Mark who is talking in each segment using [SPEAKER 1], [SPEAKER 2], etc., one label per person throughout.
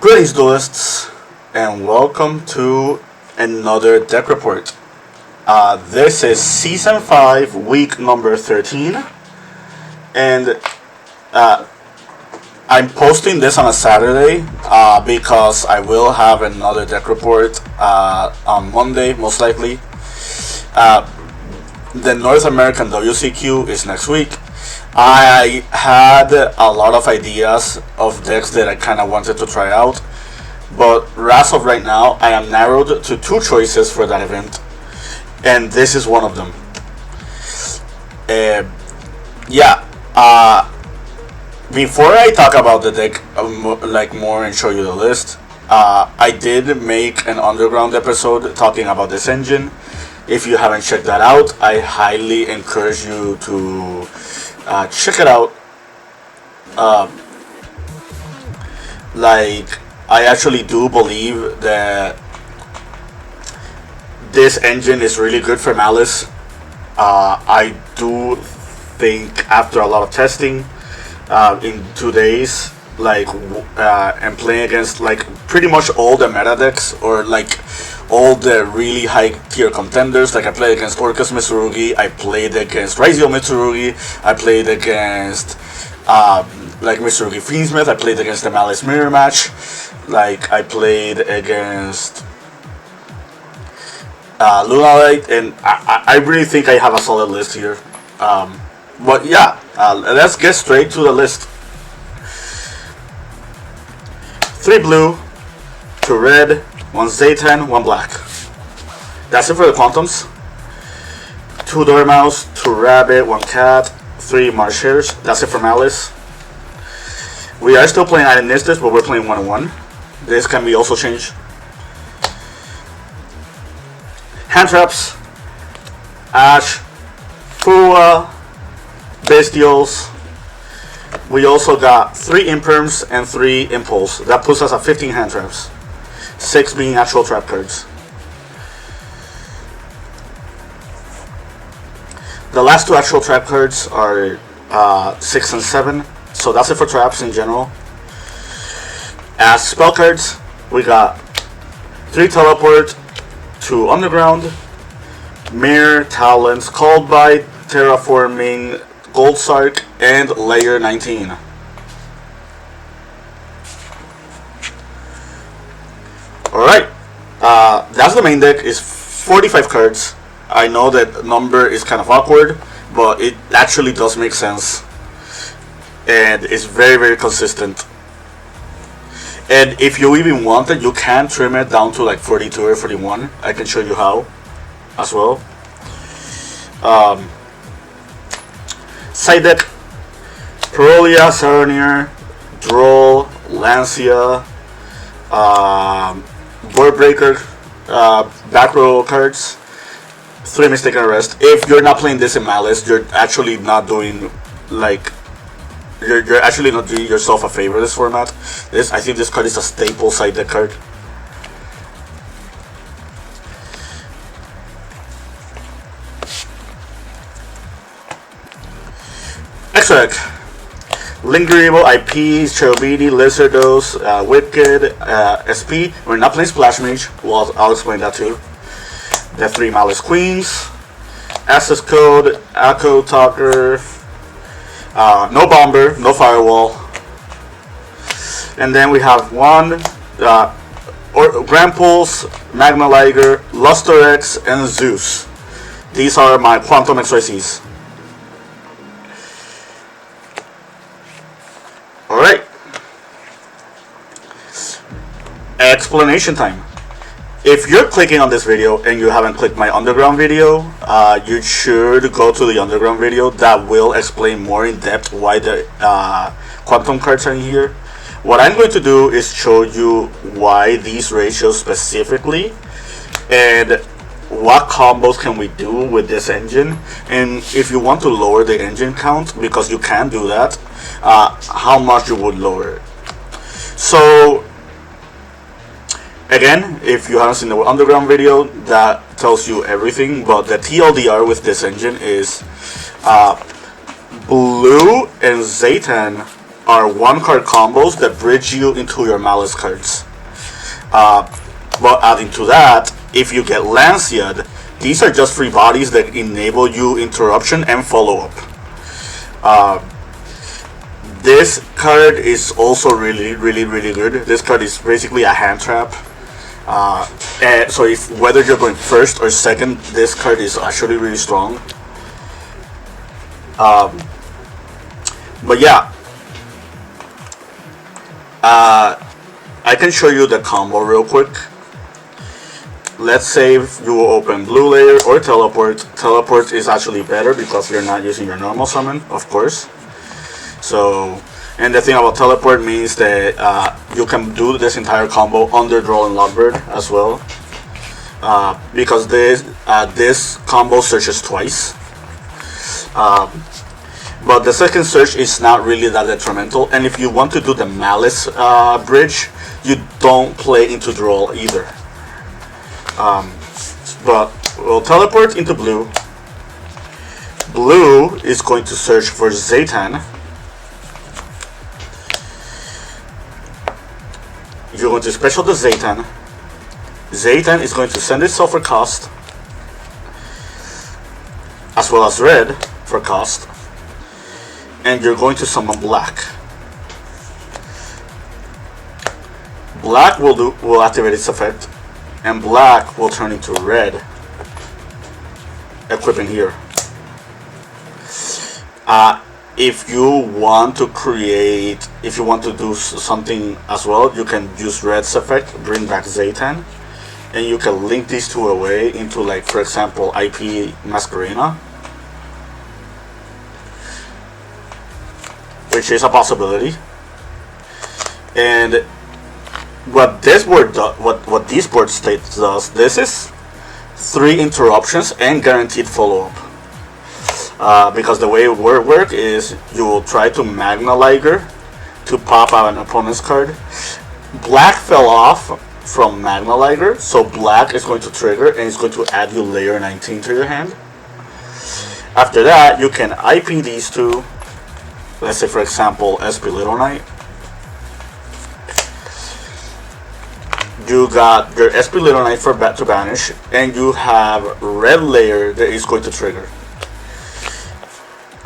[SPEAKER 1] Greetings, duelists, and welcome to another deck report. This is Season 5, week number 13, and I'm posting this on a Saturday because I will have another deck report on Monday, most likely. The North American WCQ is next week. I had a lot of ideas of decks that I kind of wanted to try out, but as of right now, I am narrowed to two choices for that event, and this is one of them. Before I talk about the deck more and show you the list, I did make an underground episode talking about this engine. If you haven't checked that out, I highly encourage you to check it out. I actually do believe that this engine is really good for Maliss. I do think after a lot of testing in 2 days, and playing against pretty much all the meta decks, or all the really high tier contenders. I played against Orcus Mitsurugi, I played against Raizio Mitsurugi, I played against Mitsurugi Fiendsmith, I played against the Maliss Mirror Match, I played against Lunalite, and I really think I have a solid list here. But yeah, let's get straight to the list. 3 blue, 2 red, 1 Zaytan, 1 black. That's it for the Quantums. 2 Dormouse, 2 Rabbit, 1 Cat, 3 Marshares. That's it for Maliss. We are still playing Ionistas, but we're playing 1-1. This can be also changed. Hand Traps, Ash, Fua, Bestials. We also got 3 Imperms and 3 Impulse. That puts us at 15 hand traps. 6 being actual trap cards. The last 2 actual trap cards are 6 and 7. So that's it for traps in general. As spell cards, we got 3 Teleport, 2 Underground, Mirror, Talents, Called by, Terraforming, Gold Sark, and Layer 19. Alright, that's the main deck. Is 45 cards. I know that number is kind of awkward, but it actually does make sense. And it's very, very consistent. And if you even want it, you can trim it down to 42 or 41. I can show you how as well. Side deck: Perolia, Saronir, Droll, Lancia, Board Breaker, back row cards, 3 Mistaken Arrest. If you're not playing this in Maliss, you're actually not doing you're actually not doing yourself a favor this format. I think this card is a staple side deck card. Extra deck: Lingerable, IP, Cherubini, Lizardos, Wicked, SP. We're not playing Splash Mage. Well, I'll explain that too. The 3 Malice Queens, Access Code, Echo Talker, no Bomber, no Firewall. And then we have 1 Grand Pulse, Magma Liger, Luster X, and Zeus. These are my Quantum XYCs. Alright. Explanation time. If you're clicking on this video and you haven't clicked my underground video, you should go to the underground video. That will explain more in depth why the quantum cards are in here. What I'm going to do is show you why these ratios specifically, and what combos can we do with this engine, and if you want to lower the engine count, because you can do that, how much you would lower it. So again, if you haven't seen the underground video, that tells you everything, but the TLDR with this engine is blue and Zaytan are one card combos that bridge you into your Maliss cards. But adding to that, if you get Lanciad, these are just free bodies that enable you interruption and follow up. This card is also really good. This card is basically a hand trap. And so if whether you're going first or second, this card is actually really strong. But yeah, I can show you the combo real quick. Let's say if you will open blue layer or teleport. Teleport is actually better because you're not using your normal summon, of course. So, and the thing about teleport means that you can do this entire combo under draw and lockbird as well, because this combo searches twice. But the second search is not really that detrimental, and if you want to do the Maliss bridge, you don't play into draw either. But we'll teleport into blue. Blue is going to search for Zaytan. You're going to special the Zaytan. Zaytan is going to send itself for cost, as well as red for cost. And you're going to summon black. Black will activate its effect, and black will turn into red, equipping here. If you want to do something as well, you can use red's effect, bring back Zaytan, and you can link these two away into, like, for example, IP Masquerena, which is a possibility. And what this board does, what these board states does, this is 3 interruptions and guaranteed follow-up. Because the way it will work is you will try to Magna Liger to pop out an opponent's card. Black fell off from Magna Liger, so black is going to trigger and it's going to add you layer 19 to your hand. After that, you can IP these two. Let's say, for example, SP Little Knight. You got your SP Little Knight to banish, and you have red layer that is going to trigger.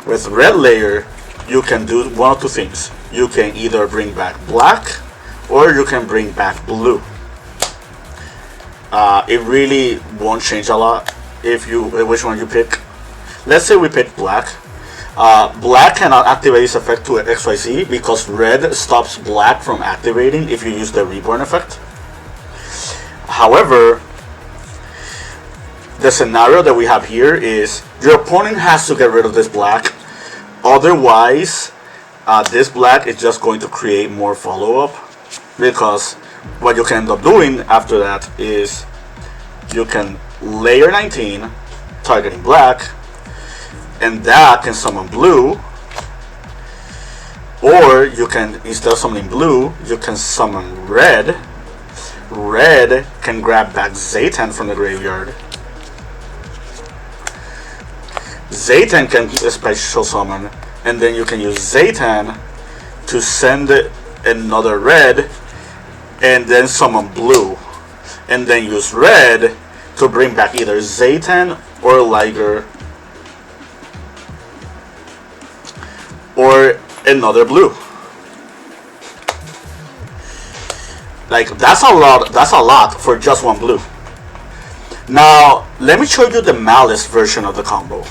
[SPEAKER 1] With red layer, you can do one of two things. You can either bring back black, or you can bring back blue. It really won't change a lot if which one you pick. Let's say we pick black. Black cannot activate its effect to XYZ because red stops black from activating if you use the reborn effect. However, the scenario that we have here is your opponent has to get rid of this black. Otherwise, this black is just going to create more follow-up, because what you can end up doing after that is you can layer 19 targeting black, and that can summon blue, or you can, instead of summoning blue, you can summon red. Red can grab back Zaytan from the graveyard. Zaytan can special summon, and then you can use Zaytan to send another red, and then summon blue, and then use red to bring back either Zaytan or Liger, or another blue. Like, that's a lot for just one blue. Now, let me show you the Maliss version of the combo.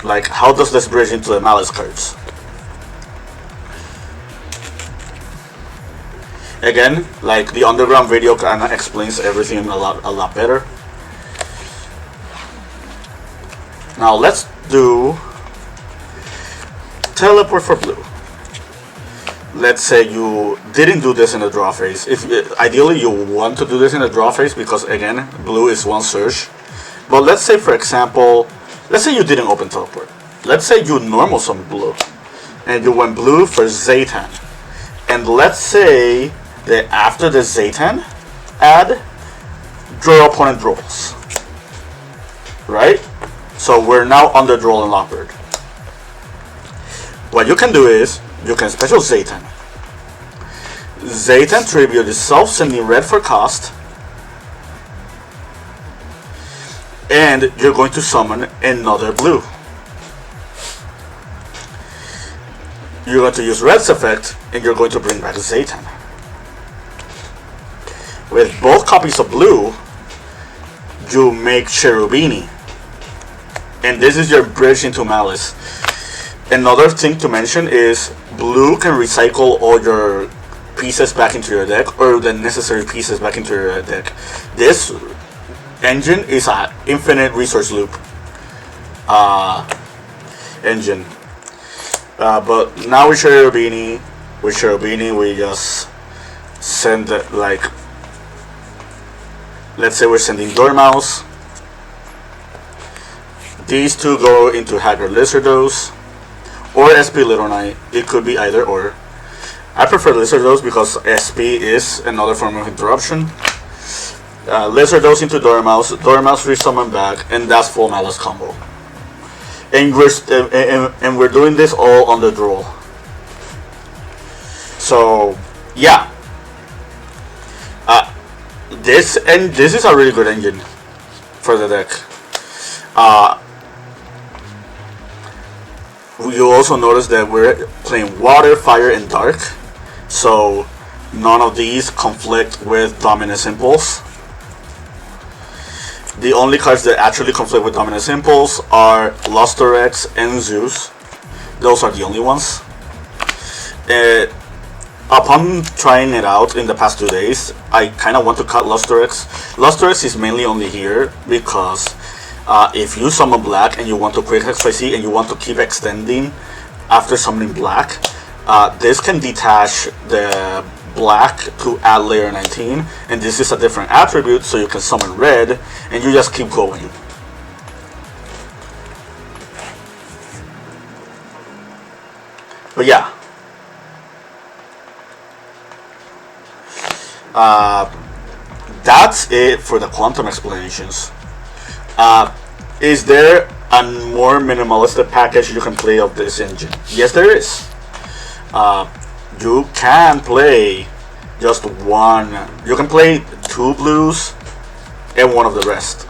[SPEAKER 1] Like, how does this bridge into the Maliss cards? Again, like, the underground video kind of explains everything a lot better. Now, let's do teleport for blue. Let's say you didn't do this in the draw phase. Ideally you want to do this in the draw phase because, again, blue is one search. But let's say, for example, let's say you didn't open teleport. Let's say you normal summon blue, and you went blue for Zaytan. And let's say that after the Zaytan add, draw opponent draws. Right? So we're now under draw and lockbird. What you can do is, you can special Zaytan. Zaytan tribute itself, sending red for cost. And you're going to summon another blue. You're going to use red's effect, and you're going to bring back Zaytan. With both copies of blue, you make Cherubini. And this is your bridge into Maliss. Another thing to mention is blue can recycle all your pieces back into your deck, or the necessary pieces back into your deck. This engine is an infinite resource loop engine. But now with Cherubini, we just send like, let's say we're sending Dormouse. These two go into Haggard Lizardos or SP Little Knight. It could be either or. I prefer Lizardos because SP is another form of interruption. Lizardos into Dormouse, Dormouse resummon back, and that's full Maliss combo. And we're doing this all on the draw. So yeah, this is a really good engine for the deck. You also notice that we're playing water, fire, and dark, so none of these conflict with Dominus Impulse. The only cards that actually conflict with Dominus Impulse are Lusterex and Zeus. Those are the only ones. Upon trying it out in the past 2 days, I kind of want to cut Lusterex. Lusterex is mainly only here because if you summon black and you want to quick XYZ and you want to keep extending after summoning black, this can detach the black to add layer 19, and this is a different attribute, so you can summon red and you just keep going. But yeah, that's it for the quantum explanations. Is there a more minimalistic package you can play of this engine? Yes, there is. You can play just one. You can play 2 blues and one of the rest.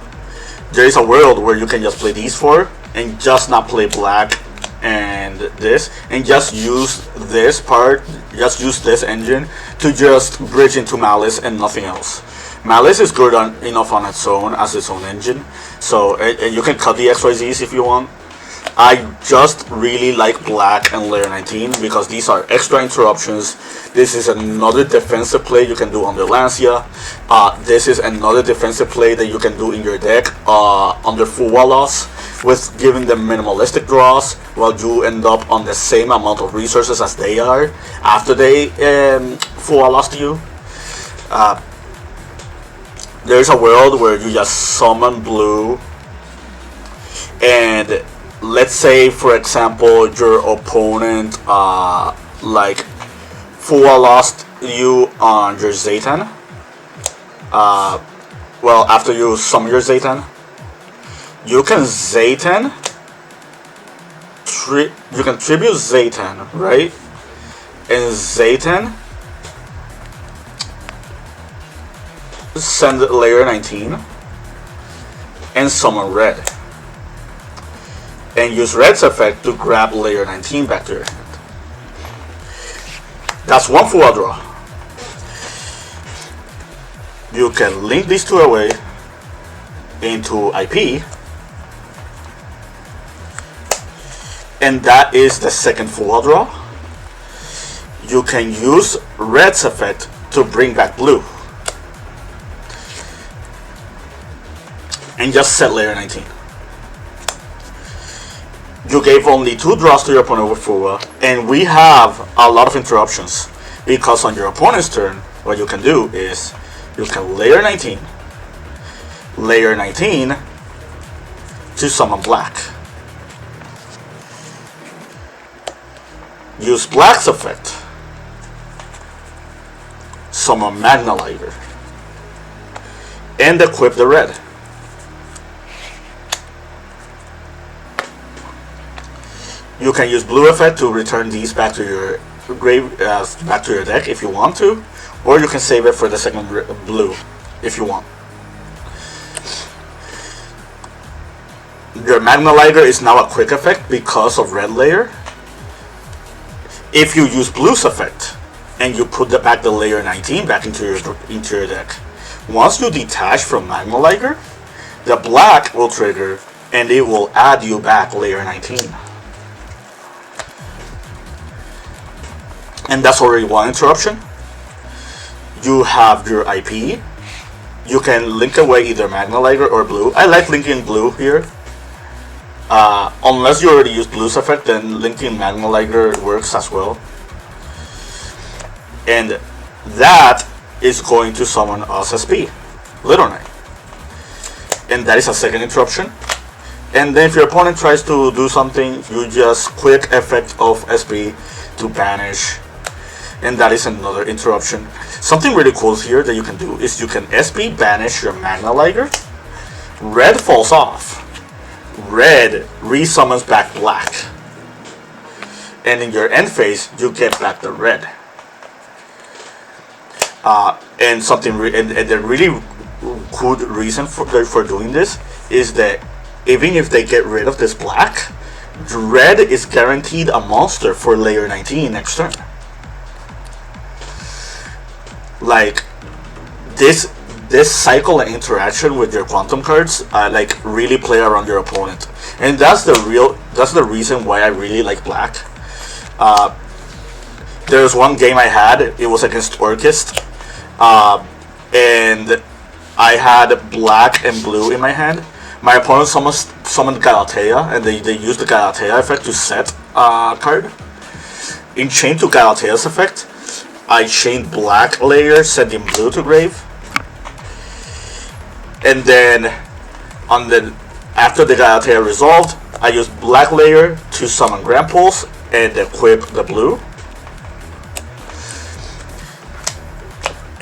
[SPEAKER 1] There is a world where you can just play these 4 and just not play black and this, and just use this part, just use this engine to just bridge into Maliss and nothing else. Maliss is good enough on its own as its own engine, so and you can cut the XYZs if you want. I just really like black and layer 19 because these are extra interruptions. This is another defensive play you can do under Lancia. This is another defensive play that you can do in your deck under Fuwalos, with giving them minimalistic draws while you end up on the same amount of resources as they are after they Fuwalos to you. There's a world where you just summon blue, and let's say, for example, your opponent like Fuwalos you on your Zaytan. Well, after you summon your Zaytan, you can Zaytan. You can tribute Zaytan, right? And Zaytan send layer 19 and summon red, and use red's effect to grab layer 19 back to your hand. That's one full draw. You can link these 2 away into IP, and that is the second full draw. You can use red's effect to bring back blue and just set layer 19. You gave only 2 draws to your opponent with Fuwa, and we have a lot of interruptions because on your opponent's turn, what you can do is you can layer 19 to summon black. Use black's effect, summon Magna Lighter, and equip the red. You can use blue effect to return these back to your back to your deck if you want to, or you can save it for the second blue if you want. Your Magna Liger is now a quick effect because of red layer. If you use blue's effect and you put back the layer 19 back into your deck, once you detach from Magna Liger, the black will trigger and it will add you back layer 19. And that's already one interruption. You have your IP. You can link away either Magna Liger or blue. I like linking blue here. Unless you already used blue's effect, then linking Magna Liger works as well. And that is going to summon us SP, Little Knight. And that is a second interruption. And then if your opponent tries to do something, you just quick effect of SP to banish. And that is another interruption. Something really cool here that you can do is you can SP banish your Magna Liger. Red falls off. Red resummons back black. And in your end phase, you get back the red. And the really good reason for doing this is that even if they get rid of this black, red is guaranteed a monster for layer 19 next turn. Like this cycle and interaction with your quantum cards like really play around your opponent, and that's the reason why I really like black. There's one game I had, it was against Orchist, and I had black and blue in my hand. My opponent summoned Galatea, and they used the Galatea effect to set a card. In chain to Galatea's effect, I chained black layer, sending blue to grave. And then after the Galatea resolved, I used black layer to summon Grand Pulse and equip the blue.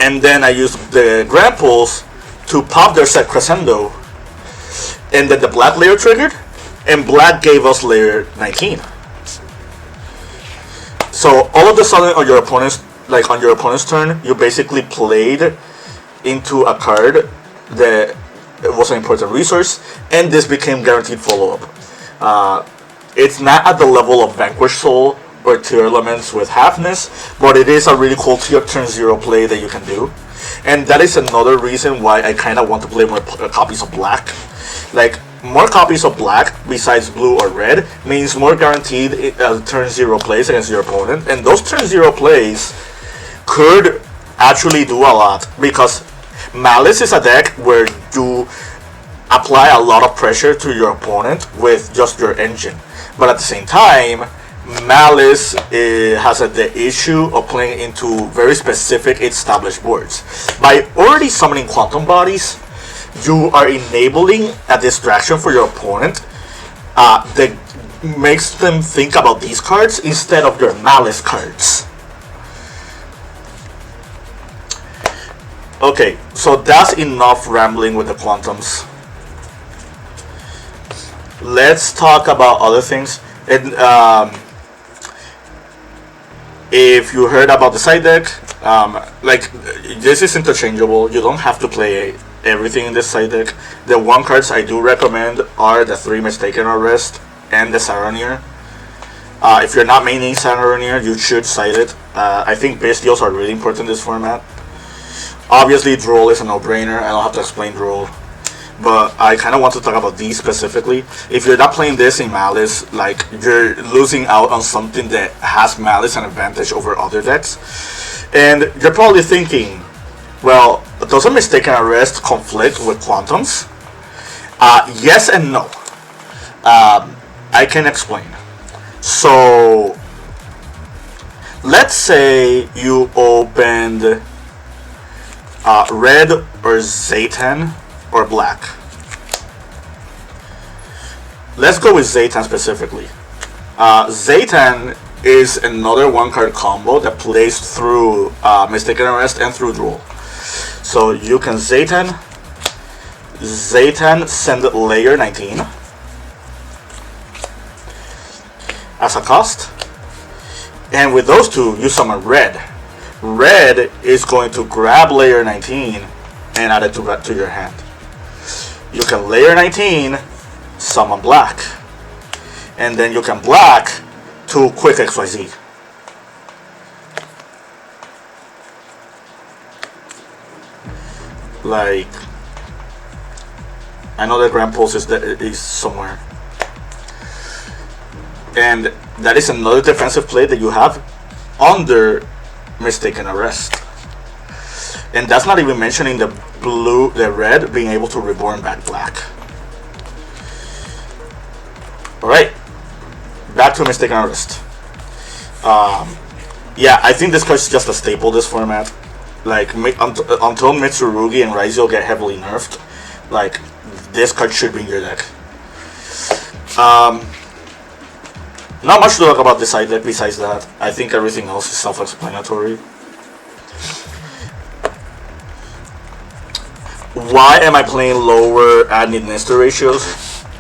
[SPEAKER 1] And then I used the Grand Pulse to pop their set Crescendo. And then the black layer triggered, and black gave us layer 19. So all of a sudden on your opponent's turn, you basically played into a card that was an important resource, and this became guaranteed follow-up. It's not at the level of Vanquish Soul or Tier Elements with Halfness, but it is a really cool turn 0 play that you can do. And that is another reason why I kind of want to play more copies of black. Like, more copies of black besides blue or red means more guaranteed turn 0 plays against your opponent, and those turn 0 plays could actually do a lot, because Maliss is a deck where you apply a lot of pressure to your opponent with just your engine, but at the same time, Maliss has the issue of playing into very specific established boards. By already summoning Quantum Bodies, you are enabling a distraction for your opponent that makes them think about these cards instead of your Maliss cards. Okay, so that's enough rambling with the Quantums. Let's talk about other things. And if you heard about the side deck, like, this is interchangeable. You don't have to play everything in this side deck. The one cards I do recommend are the 3 Mistaken Arrest and the Saronir. If you're not maining Saronir, you should side it. I think Bestials are really important in this format. Obviously, Droll is a no-brainer. I don't have to explain Droll. But I kind of want to talk about these specifically. If you're not playing this in Maliss, like, you're losing out on something that has Maliss an advantage over other decks. And you're probably thinking, well, does a Mistaken Arrest conflict with Quantums? Yes and no. I can explain. So, let's say you opened red or Zaytan or black. Let's go with Zaytan specifically. Zaytan is another 1-card combo that plays through Mistaken Arrest and through Droll. So you can Zaytan send layer 19. as a cost. And with those two, you summon red. Red is going to grab layer 19 and add it to your hand. You can layer 19, summon black. And then you can black to quick XYZ. Like, I know that Grand Pulse is somewhere. And that is another defensive play that you have under Mistaken Arrest. And that's not even mentioning the red being able to reborn back black. Alright, back to Mistaken Arrest. Yeah, I think this card is just a staple this format. Like, until Mitsurugi and Raizio get heavily nerfed, like, this card should be in your deck. Not much to talk about this side deck besides that. I think everything else is self-explanatory. Why am I playing lower Administer ratios?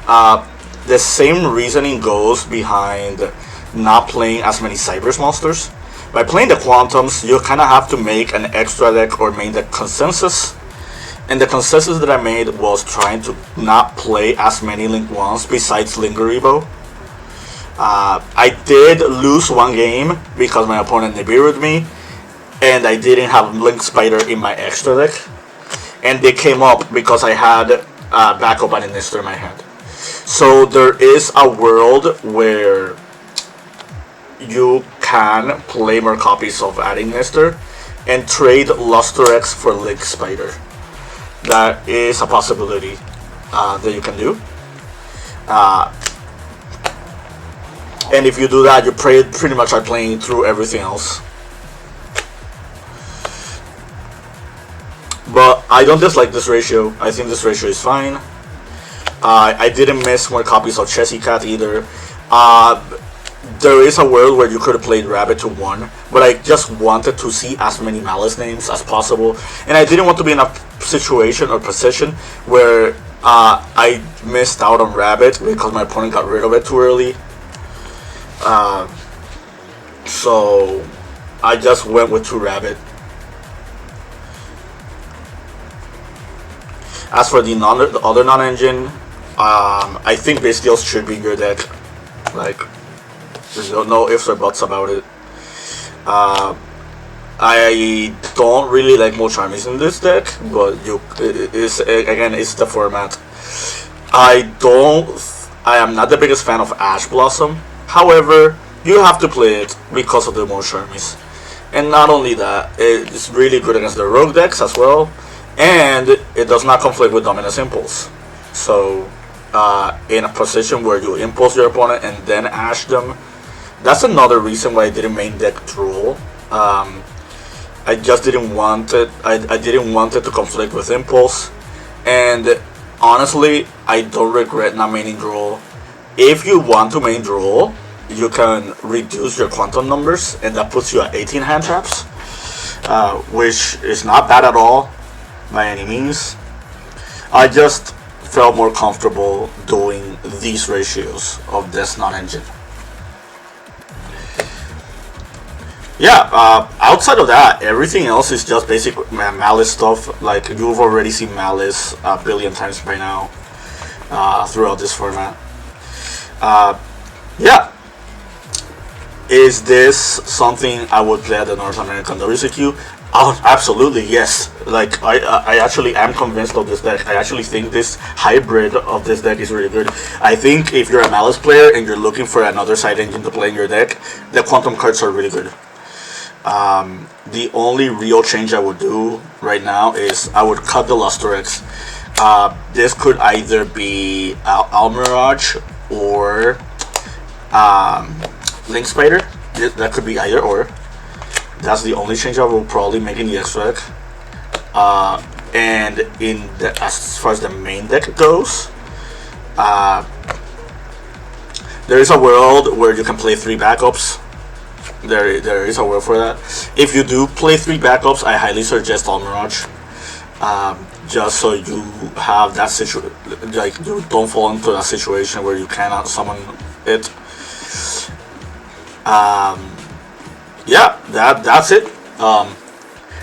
[SPEAKER 1] The same reasoning goes behind not playing as many Cybers monsters. By playing the Quantums, you kind of have to make an extra deck or main deck consensus. And the consensus that I made was trying to not play as many Link 1s besides Lingeribo. I did lose one game because my opponent Nibiru'd me, and I didn't have Link Spider in my extra deck. And they came up because I had backup Administer in my hand. So there is a world where you can play more copies of Administer and trade Luster X for Link Spider. That is a possibility that you can do. And if you do that, you pretty much are playing through everything else. But I don't dislike this ratio. I think this ratio is fine. I didn't miss more copies of Chessy Cat either. There is a world where you could have played Rabbit to 1, but I just wanted to see as many Malice names as possible. And I didn't want to be in a situation or position where I missed out on Rabbit because my opponent got rid of it too early. So I just went with 2 Rabbit. As for the other non-engine, I think Bestials should be in your deck. Like, there's no ifs or buts about it. I don't really like Molcharmies in this deck, but it's the format. I am not the biggest fan of Ash Blossom. However, you have to play it because of the Molcharmies. And not only that, it's really good against the rogue decks as well. And it does not conflict with Dominus Impulse. So, in a position where you impulse your opponent and then Ash them, that's another reason why I didn't main deck Drool. I just didn't want it. I didn't want it to conflict with Impulse. And honestly, I don't regret not maining Drool. If you want to main Drool, you can reduce your quantum numbers, and that puts you at 18 hand traps, which is not bad at all by any means. I just felt more comfortable doing these ratios of this non-engine. Yeah, outside of that, everything else is just basic Malice stuff. Like, you've already seen Malice a billion times by now throughout this format. Yeah. Is this something I would play at the North American WCQ? Oh, absolutely, yes. Like, I actually am convinced of this deck. I actually think this hybrid of this deck is really good. I think if you're a Malice player and you're looking for another side engine to play in your deck, the Quantum cards are really good. The only real change I would do right now is I would cut the Luster X. This could either be Almirage or Link Spider. That could be either or. That's the only change I will probably make in the extra deck. And as far as the main deck goes, there is a world where you can play 3 backups. There is a world for that. If you do play 3 backups, I highly suggest Almirage. Just so you have that situation, like, you don't fall into that situation where you cannot summon it. Yeah, that's it.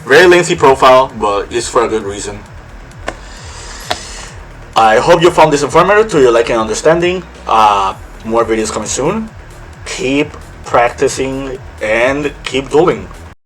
[SPEAKER 1] Very lengthy profile, but it's for a good reason. I hope you found this informative to your liking and understanding. More videos coming soon. Keep practicing and keep dueling.